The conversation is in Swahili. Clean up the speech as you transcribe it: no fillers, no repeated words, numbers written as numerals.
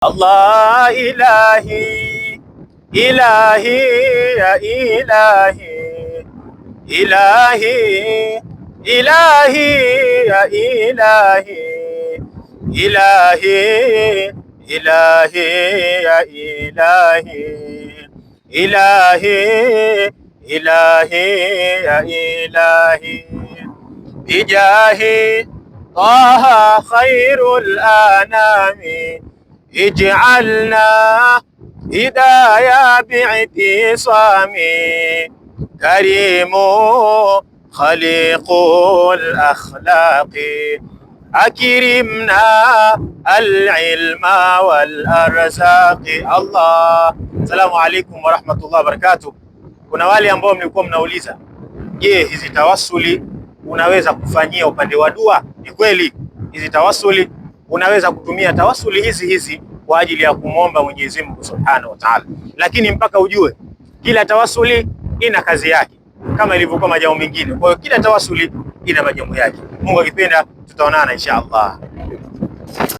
Allah ilahi, ilahi ya ilahi, ilahi, ilahi ya ilahi, ilahi, ilahi ya ilahi, ilahi, ilahi ya ilahi, bijahi Taha khairul anami ij'alna hidaya bi'tisami karimu khaliqul akhlaqi akirimna al-ilma wal arzaqi. Allah. Assalamu alaikum warahmatullahi wabarakatuh. Kuna wale ambao mlikuwa mnauliza, je, hizi tawassuli unaweza kufanyia upande wa dua? Ni kweli hizi tawassuli unaweza kutumia tawassuli hizi kwa ajili ya kumwomba Mwenyezi Mungu Subhanahu wa Ta'ala, lakini mpaka ujue kila tawassuli ina kazi yake kama ilivyokuwa majambo mengine. Kwa hiyo kila tawassuli ina majambo yake. Mungu akipenda tutaonana insha Allah.